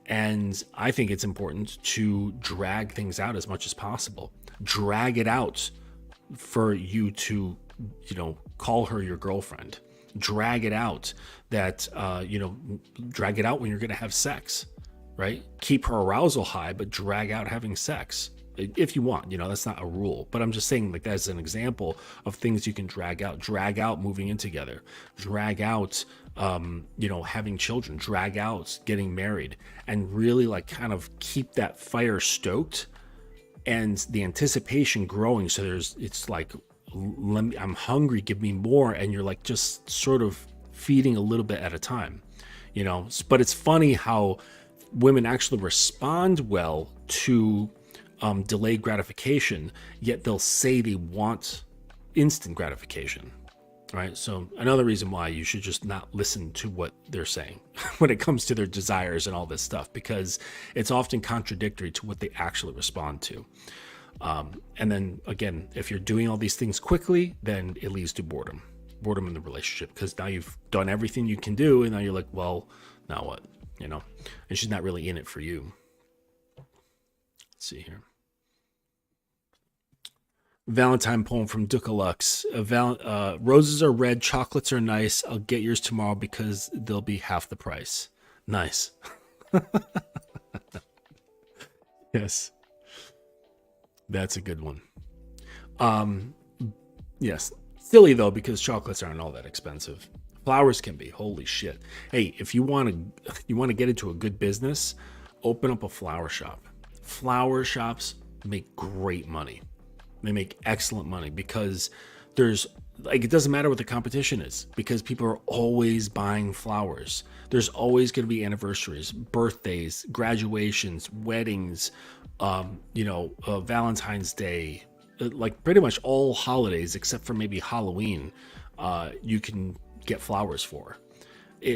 And I think it's important to drag things out as much as possible. Drag it out for you to, call her your girlfriend. Drag it out that, drag it out when you're going to have sex, right? Keep her arousal high, but drag out having sex if you want. That's not a rule, but I'm just saying like that's an example of things you can drag out moving in together, drag out having children, drag out getting married, and really like kind of keep that fire stoked and the anticipation growing. So it's like, I'm hungry, give me more, and you're like just sort of feeding a little bit at a time, but it's funny how women actually respond well to delayed gratification, yet they'll say they want instant gratification, right? So another reason why you should just not listen to what they're saying when it comes to their desires and all this stuff, because it's often contradictory to what they actually respond to. And then again, if you're doing all these things quickly, then it leads to boredom in the relationship, because now you've done everything you can do, and now you're like, well, now what? And she's not really in it for you. Let's see here. Valentine poem from Dukalux. Roses are red, chocolates are nice. I'll get yours tomorrow because they'll be half the price. Nice. Yes. That's a good one. Yes. Silly though, because chocolates aren't all that expensive. Flowers can be. Holy shit. Hey, if you want to get into a good business, open up a flower shop. Flower shops make great money. They make excellent money because there's like, it doesn't matter what the competition is, because people are always buying flowers. There's always going to be anniversaries, birthdays, graduations, weddings, Valentine's Day, like pretty much all holidays except for maybe Halloween. You can get flowers for.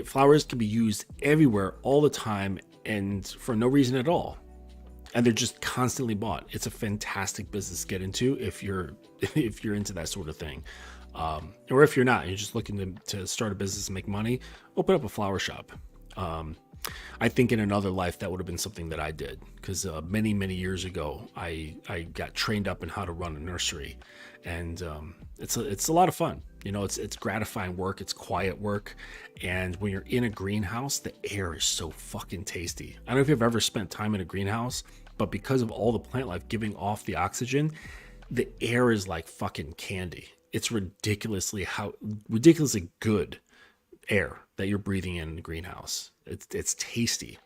Flowers can be used everywhere all the time and for no reason at all. And they're just constantly bought. It's a fantastic business to get into if you're into that sort of thing. Or if you're not, you're just looking to start a business and make money, open up a flower shop. I think in another life that would have been something that I did, because many, many years ago, I got trained up in how to run a nursery, and it's a lot of fun. It's gratifying work. It's quiet work. And when you're in a greenhouse, the air is so fucking tasty. I don't know if you've ever spent time in a greenhouse, but because of all the plant life giving off the oxygen, the air is like fucking candy. it's ridiculously good air that you're breathing in the greenhouse. It's tasty.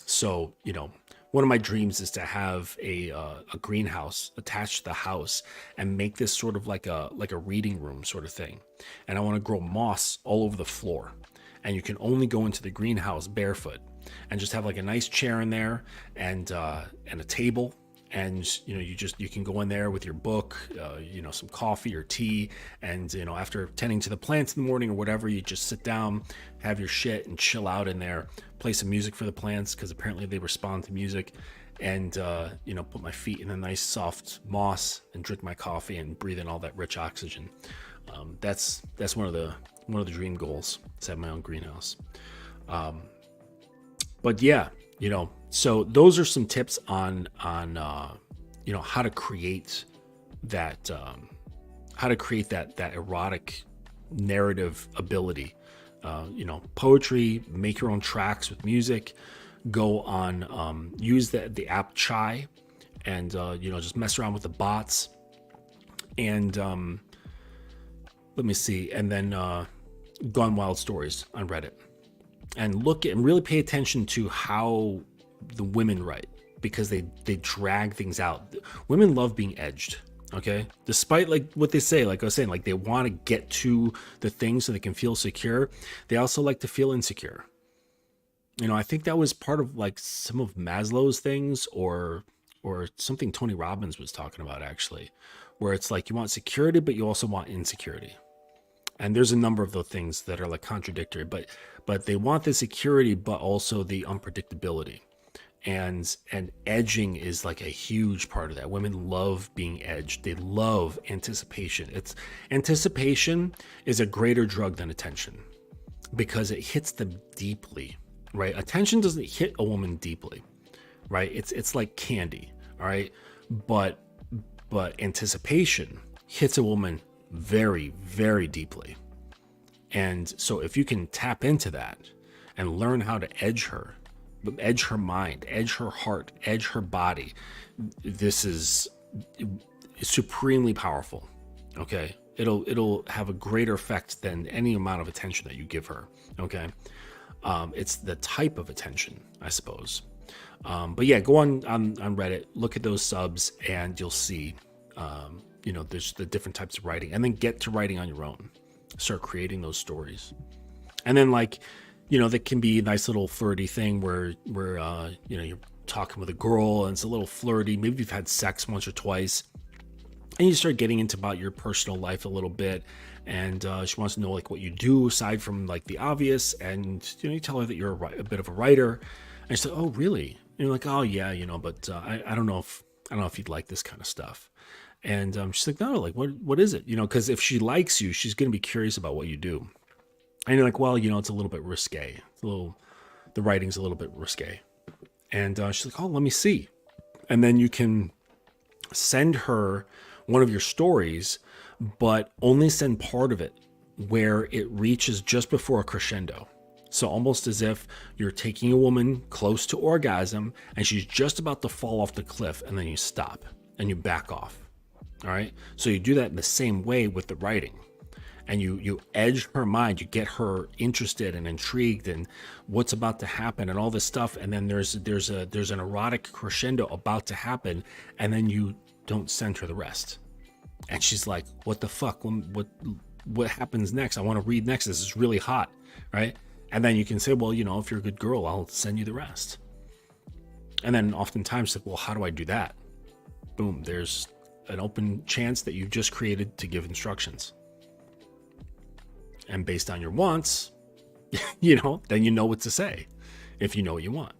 So, you know, one of my dreams is to have a greenhouse attached to the house and make this sort of like a reading room sort of thing. And I want to grow moss all over the floor. And you can only go into the greenhouse barefoot, and just have like a nice chair in there and a table. And, you know, you can go in there with your book, you know, some coffee or tea. And, you know, after tending to the plants in the morning or whatever, you just sit down, have your shit and chill out in there, play some music for the plants, because apparently they respond to music. And, you know, put my feet in a nice soft moss and drink my coffee and breathe in all that rich oxygen. That's one of the dream goals, is have my own greenhouse. But yeah, you know, so those are some tips on you know, how to create that erotic narrative ability. You know, poetry, make your own tracks with music, go on, use the app Chai, and you know, just mess around with the bots, and let me see, and then Gone Wild Stories on Reddit, and look and really pay attention to how the women write, because they drag things out. Women love being edged, okay? Despite like what they say, like I was saying, like they want to get to the thing so they can feel secure. They also like to feel insecure. You know, I think that was part of like some of Maslow's things, or something Tony Robbins was talking about actually, where it's like you want security, but you also want insecurity. And there's a number of those things that are like contradictory, but they want the security, but also the unpredictability. And edging is like a huge part of that. Women love being edged. They love anticipation. Anticipation is a greater drug than attention, because it hits them deeply, right? Attention doesn't hit a woman deeply, right? It's like candy, all right? But anticipation hits a woman very, very deeply. And so if you can tap into that and learn how to edge her mind, edge her heart, edge her body, this is supremely powerful. Okay, it'll have a greater effect than any amount of attention that you give her. Okay, it's the type of attention, I suppose. But yeah, go on Reddit, look at those subs, and you'll see you know, there's the different types of writing, and then get to writing on your own. Start creating those stories. And then, like, you know, that can be a nice little flirty thing where you know, you're talking with a girl and it's a little flirty. Maybe you've had sex once or twice, and you start getting into about your personal life a little bit, and she wants to know like what you do aside from like the obvious, and you know, you tell her that you're a bit of a writer, and she's like, oh really? And you're like, oh yeah, you know, but I don't know if you'd like this kind of stuff. And she's like, no, like what is it? You know, because if she likes you, she's going to be curious about what you do. And you're like, well, you know, it's a little bit risque. The writing's a little bit risque. And she's like, oh, let me see. And then you can send her one of your stories, but only send part of it where it reaches just before a crescendo. So almost as if you're taking a woman close to orgasm and she's just about to fall off the cliff, and then you stop and you back off. All right. So you do that in the same way with the writing, and you edge her mind, you get her interested and intrigued in what's about to happen and all this stuff. And then there's an erotic crescendo about to happen, and then you don't send her the rest. And she's like, what the fuck? What happens next? I want to read next. This is really hot. Right. And then you can say, well, you know, if you're a good girl, I'll send you the rest. And then oftentimes, like, well, how do I do that? Boom. There's an open chance that you've just created to give instructions. And based on your wants, you know, then you know what to say if you know what you want.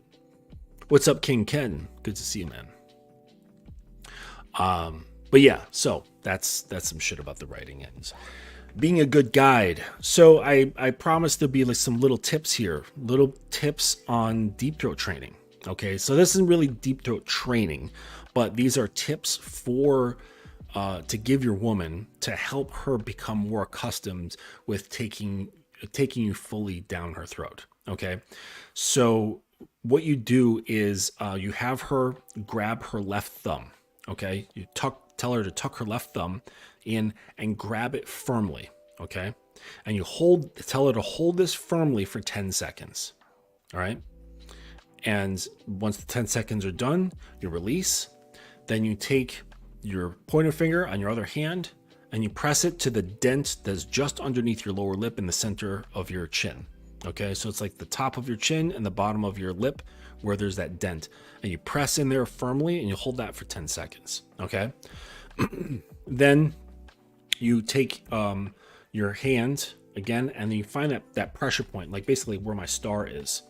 What's up, King Ken? Good to see you, man. But yeah, so that's some shit about the writing ends. Being a good guide. So I promised there'd be like some little tips here, little tips on deep throat training. Okay, so this isn't really deep throat training, but these are tips for to give your woman to help her become more accustomed with taking you fully down her throat. Okay, so what you do is you have her grab her left thumb. Okay, you tuck tell her to tuck her left thumb in and grab it firmly, okay? And tell her to hold this firmly for 10 seconds, all right? And once the 10 seconds are done, you release. Then you take your pointer finger on your other hand and you press it to the dent that's just underneath your lower lip in the center of your chin. Okay, so it's like the top of your chin and the bottom of your lip where there's that dent. And you press in there firmly and you hold that for 10 seconds. Okay, then you take your hand again and then you find that pressure point, like basically where my star is.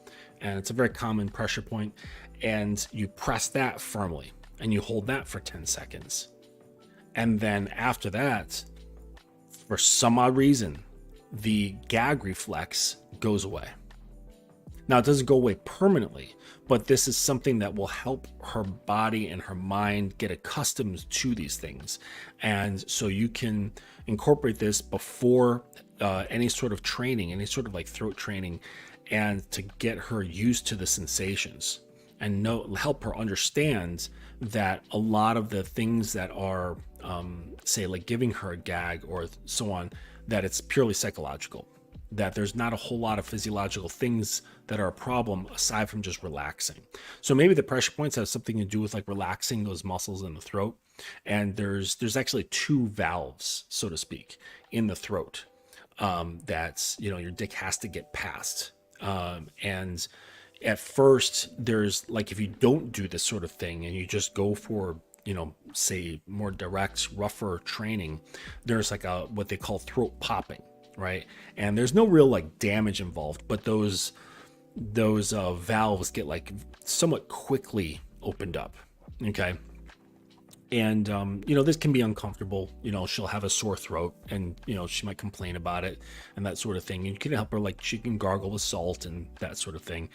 And it's a very common pressure point. And you press that firmly and you hold that for 10 seconds. And then after that, for some odd reason, the gag reflex goes away. Now, it doesn't go away permanently, but this is something that will help her body and her mind get accustomed to these things. And so you can incorporate this before any sort of training, any sort of like throat training, and to get her used to the sensations and help her understand that a lot of the things that are, say, like giving her a gag or so on, that it's purely psychological, that there's not a whole lot of physiological things that are a problem aside from just relaxing. So maybe the pressure points have something to do with like relaxing those muscles in the throat. And there's actually two valves, so to speak, in the throat that's, your dick has to get past. And at first there's like, if you don't do this sort of thing and you just go for, say more direct, rougher training, there's like what they call throat popping, right? And there's no real like damage involved, but those valves get like somewhat quickly opened up. Okay. And, this can be uncomfortable. She'll have a sore throat and, she might complain about it and that sort of thing. You can help her, like she can gargle with salt and that sort of thing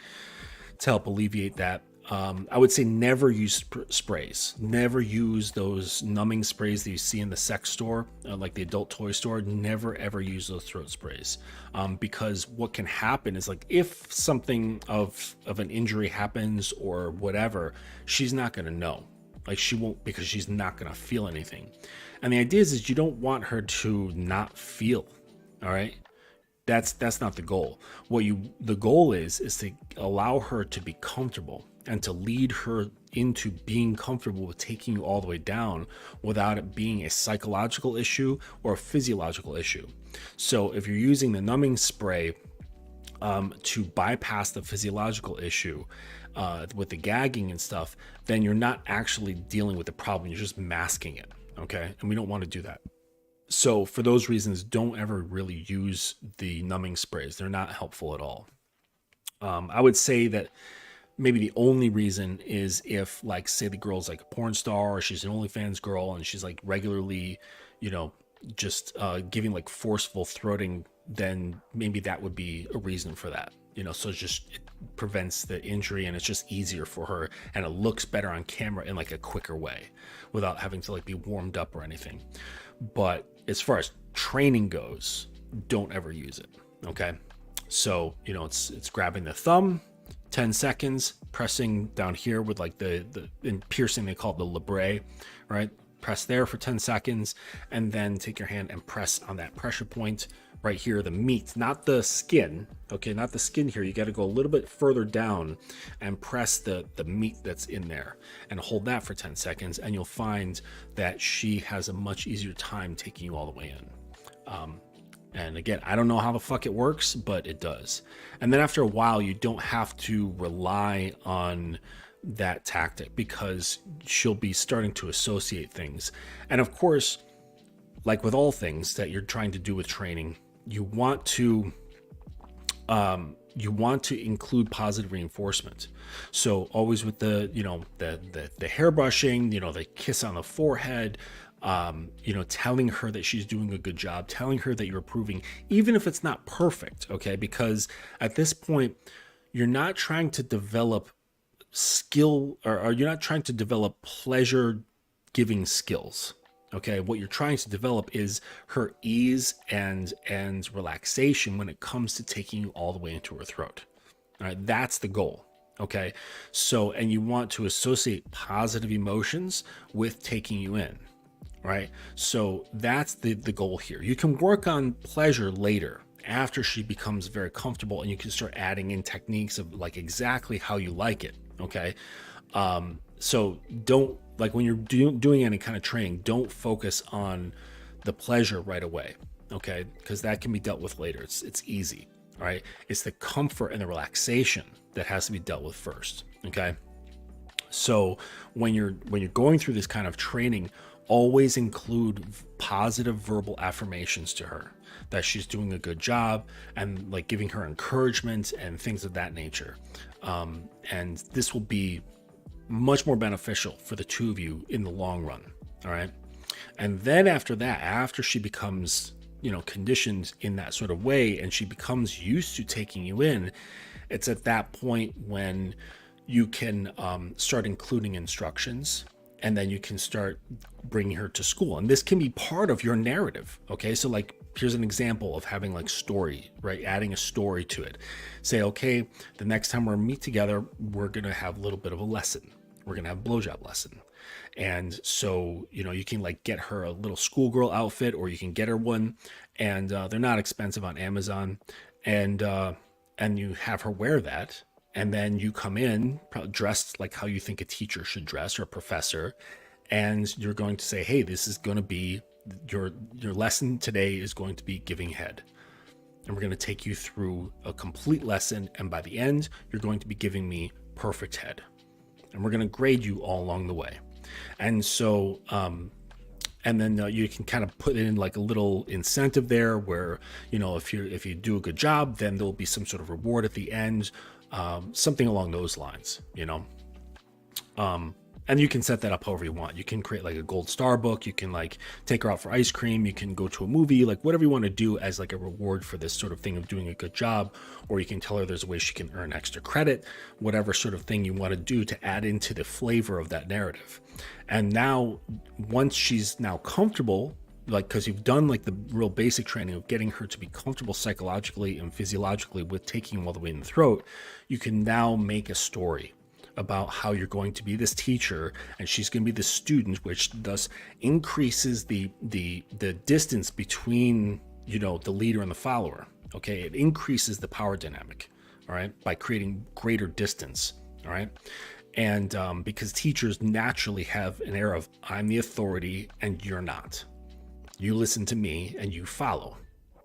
to help alleviate that. I would say never use sprays. Never use those numbing sprays that you see in the sex store, like the adult toy store. Never, ever use those throat sprays. Because what can happen is like if something of an injury happens or whatever, she's not going to know. Like she won't, because she's not going to feel anything. And the idea is you don't want her to not feel. All right. That's not the goal. The goal is to allow her to be comfortable and to lead her into being comfortable with taking you all the way down without it being a psychological issue or a physiological issue. So if you're using the numbing spray to bypass the physiological issue with the gagging and stuff, then you're not actually dealing with the problem. You're just masking it. Okay. And we don't want to do that. So for those reasons, don't ever really use the numbing sprays. They're not helpful at all. I would say that maybe the only reason is if, like, say the girl's like a porn star or she's an OnlyFans girl and she's like regularly, just giving like forceful throating, then maybe that would be a reason for that. So it prevents the injury and it's just easier for her and it looks better on camera in like a quicker way without having to like be warmed up or anything. But as far as training goes, don't ever use it. Okay. So, it's grabbing the thumb, 10 seconds, pressing down here with like in piercing, they call it the labret, right? Press there for 10 seconds and then take your hand and press on that pressure point right here, the meat, not the skin. Okay, not the skin here. You got to go a little bit further down and press the meat that's in there and hold that for 10 seconds. And you'll find that she has a much easier time taking you all the way in. And again, I don't know how the fuck it works, but it does. And then after a while, you don't have to rely on that tactic because she'll be starting to associate things. And of course, like with all things that you're trying to do with training, you want to include positive reinforcement. So always with the hair brushing, the kiss on the forehead, telling her that she's doing a good job, telling her that you're approving, even if it's not perfect. Okay. Because at this point, you're not trying to develop skill or you're not trying to develop pleasure giving skills. Okay, what you're trying to develop is her ease and relaxation when it comes to taking you all the way into her throat. All right, that's the goal. Okay, so and you want to associate positive emotions with taking you in. right? So that's the goal here. You can work on pleasure later after she becomes very comfortable, and you can start adding in techniques of like exactly how you like it. Okay. So don't, like, when you're doing any kind of training, don't focus on the pleasure right away. Okay. Because that can be dealt with later. It's easy. All right. It's the comfort and the relaxation that has to be dealt with first. Okay. So when you're going through this kind of training, always include positive verbal affirmations to her that she's doing a good job, and like giving her encouragement and things of that nature. And this will be much more beneficial for the two of you in the long run. All right. And then after that, after she becomes, conditioned in that sort of way, and she becomes used to taking you in, it's at that point when you can start including instructions, and then you can start bringing her to school. And this can be part of your narrative. Okay. So like, here's an example of having like story, right? Adding a story to it. Say, okay, the next time we're meet together, we're going to have a little bit of a lesson. We're going to have a blowjob lesson. And so, you can like get her a little schoolgirl outfit, or you can get her one, and they're not expensive on Amazon. And you have her wear that. And then you come in dressed like how you think a teacher should dress, or a professor. And you're going to say, hey, this is going to be your lesson today is going to be giving head. And we're going to take you through a complete lesson. And by the end, you're going to be giving me perfect head. And we're going to grade you all along the way. And so, and then you can kind of put in like a little incentive there where, if you do a good job, then there'll be some sort of reward at the end. Something along those lines, and you can set that up however you want. You can create like a gold star book. You can like take her out for ice cream. You can go to a movie, like whatever you want to do as like a reward for this sort of thing of doing a good job. Or you can tell her there's a way she can earn extra credit, whatever sort of thing you want to do to add into the flavor of that narrative. And now, once she's now comfortable, like, because you've done like the real basic training of getting her to be comfortable psychologically and physiologically with taking him all the way in the throat, you can now make a story about how you're going to be this teacher and she's going to be the student, which thus increases the distance between, the leader and the follower. Okay. It increases the power dynamic. All right. By creating greater distance. All right. And because teachers naturally have an air of, I'm the authority and you're not. You listen to me and you follow.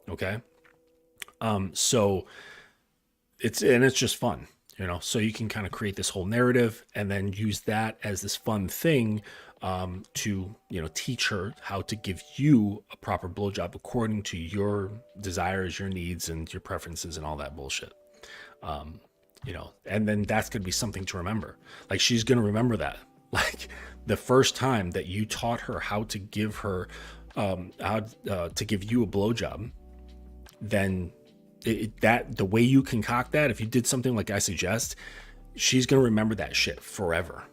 Okay. So it's just fun, so you can kind of create this whole narrative and then use that as this fun thing to, teach her how to give you a proper blowjob according to your desires, your needs, and your preferences and all that bullshit. And then that's going to be something to remember. Like, she's going to remember that. Like, the first time that you taught her how to give her, to give you a blowjob, then the way you concoct that, if you did something like I suggest, she's going to remember that shit forever.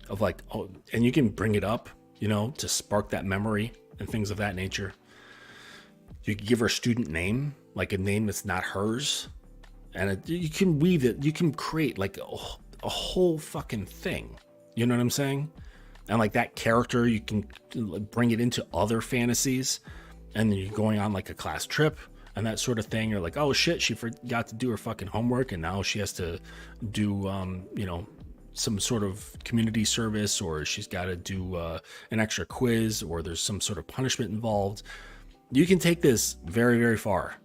Of like, oh, and you can bring it up, to spark that memory and things of that nature. You can give her a student name, like a name that's not hers. And you can weave it. You can create like a whole fucking thing. You know what I'm saying? And like that character, you can bring it into other fantasies. And then you're going on like a class trip and that sort of thing. You're like, oh shit, she forgot to do her fucking homework. And now she has to do, some sort of community service, or she's got to do an extra quiz, or there's some sort of punishment involved. You can take this very, very far.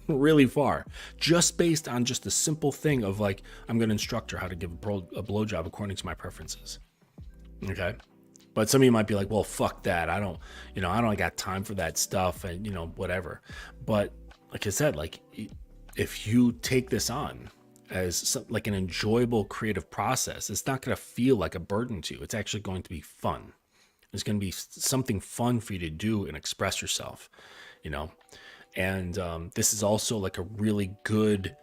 Really far, just based on just a simple thing of like, I'm going to instruct her how to give a blowjob according to my preferences. Okay. But some of you might be like, well, fuck that. I don't got time for that stuff and, whatever. But like I said, like if you take this on as like an enjoyable creative process, it's not going to feel like a burden to you. It's actually going to be fun. It's going to be something fun for you to do and express yourself, And this is also like a really good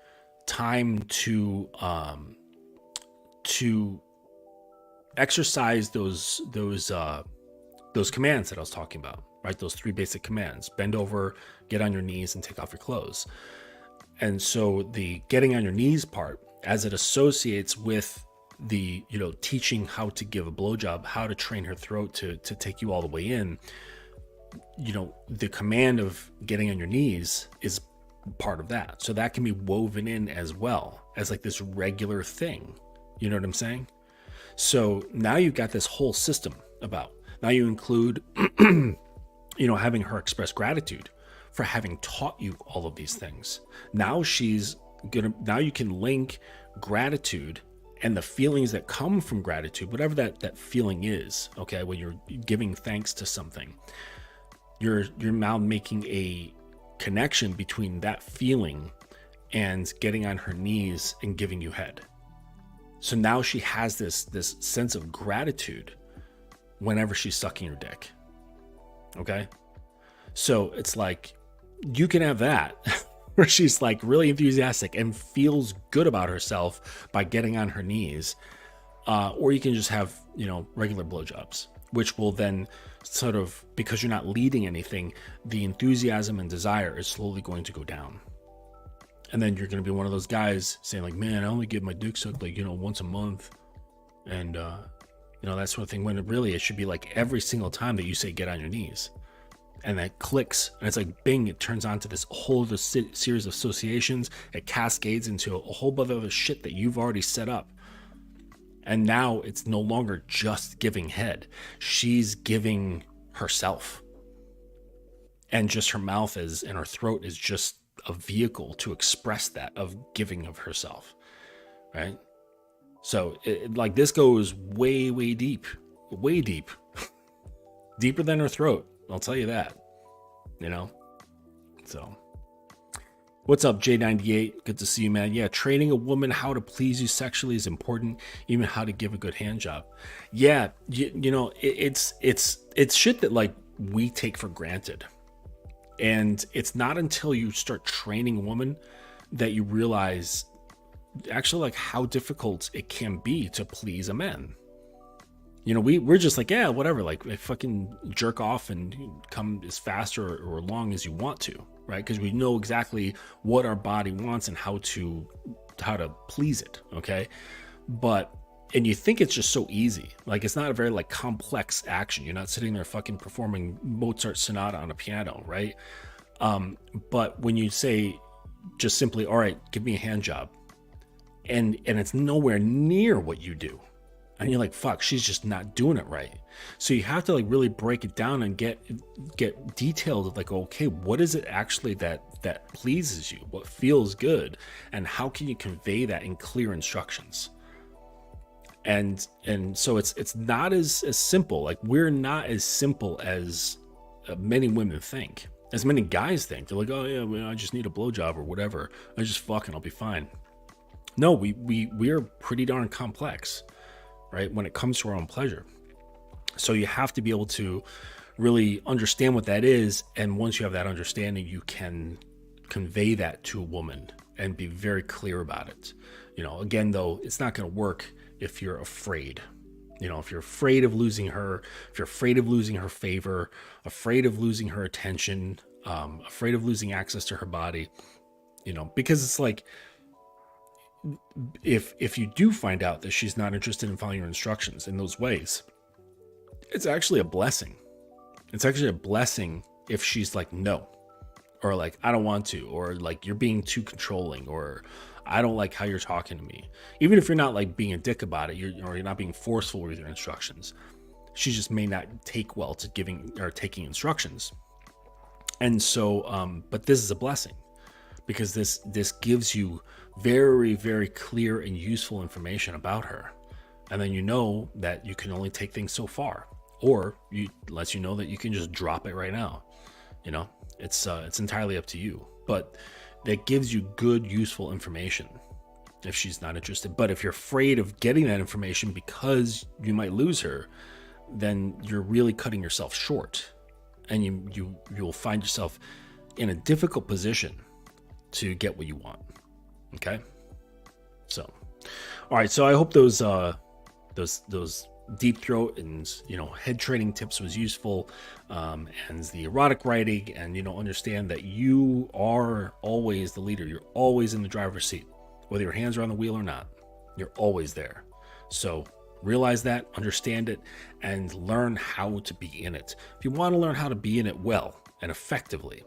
time to exercise those commands that I was talking about, right? Those 3 basic commands: bend over, get on your knees, and take off your clothes. And so the getting on your knees part, as it associates with the, you know, teaching how to give a blowjob, how to train her throat to take you all the way in, you know, the command of getting on your knees is part of that. So that can be woven in as well as like this regular thing. You know what I'm saying? So now you've got this whole system about. Now you include, you know, having her express gratitude for having taught you all of these things. Now now you can link gratitude and the feelings that come from gratitude, whatever that feeling is, okay, when you're giving thanks to something, you're now making a connection between that feeling and getting on her knees and giving you head. So now she has this sense of gratitude whenever she's sucking your dick. Okay? So it's like, you can have that where she's like really enthusiastic and feels good about herself by getting on her knees. Or you can just have, you know, regular blowjobs, which will then sort of, because you're not leading anything, the enthusiasm and desire is slowly going to go down. And then you're going to be one of those guys saying like, man, I only get my dick sucked like, you know, once a month. And, you know, that sort of thing, when it should be like every single time that you say get on your knees. And that clicks, and it's like bing, it turns on to this whole other series of associations. It cascades into a whole bunch of other shit that you've already set up. And now it's no longer just giving head. She's giving herself. And just her mouth and her throat is just a vehicle to express that of giving of herself, right? So like this goes way, way deep, deeper than her throat. I'll tell you that, you know? So what's up, J98? Good to see you, man. Yeah, training a woman how to please you sexually is important, even how to give a good hand job. Yeah, you know, it's shit that like we take for granted. And it's not until you start training a woman that you realize actually like how difficult it can be to please a man. You know, we're just like, yeah, whatever, like fucking jerk off and come as fast or long as you want to, right? Because we know exactly what our body wants and how to please it, okay? And you think it's just so easy. Like, it's not a very like complex action. You're not sitting there fucking performing Mozart sonata on a piano, right? But when you say just simply, all right, give me a hand job, and it's nowhere near what you do, and you're like, fuck, she's just not doing it right. So you have to like really break it down and get detailed of like, okay, what is it actually that pleases you? What feels good? And how can you convey that in clear instructions? And so it's not as simple. Like, we're not as simple as many women think, as many guys think. They're like, oh yeah, well, I just need a blowjob or whatever. I just fucking, I'll be fine. No, we are pretty darn complex, right? When it comes to our own pleasure. So you have to be able to really understand what that is. And once you have that understanding, you can convey that to a woman and be very clear about it. You know, again, though, it's not going to work if you're afraid. You know, if you're afraid of losing her, if you're afraid of losing her favor, afraid of losing her attention, afraid of losing access to her body, you know, because it's like, if you do find out that she's not interested in following your instructions in those ways, it's actually a blessing. It's actually a blessing if she's like, no, or like, I don't want to, or like, you're being too controlling, or I don't like how you're talking to me. Even if you're not like being a dick about it, you're not being forceful with your instructions. She just may not take well to giving or taking instructions. And so, but this is a blessing, because this gives you very, very clear and useful information about her. And then you know that you can only take things so far, or lets you know that you can just drop it right now. You know, it's entirely up to you, but that gives you good, useful information if she's not interested. But if you're afraid of getting that information because you might lose her, then you're really cutting yourself short, and you'll find yourself in a difficult position to get what you want. Okay. So, all right. So I hope those deep throat and, you know, head training tips was useful, and the erotic writing, and, you know, understand that you are always the leader. You're always in the driver's seat, whether your hands are on the wheel or not. You're always there. So realize that, understand it, and learn how to be in it. If you want to learn how to be in it well and effectively,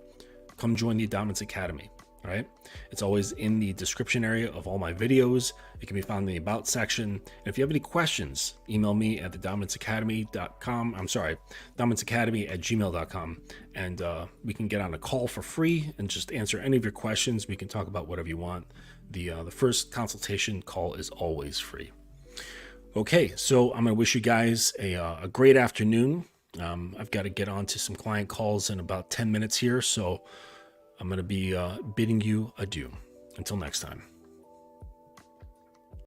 come join the Dominance Academy. All right. It's always in the description area of all my videos. It can be found in the About section. And if you have any questions, email me at thedominanceacademy.com. I'm sorry, dominanceacademy@gmail.com. And we can get on a call for free and just answer any of your questions. We can talk about whatever you want. The first consultation call is always free. Okay, so I'm going to wish you guys a great afternoon. I've got to get on to some client calls in about 10 minutes here, so I'm going to be bidding you adieu. Until next time.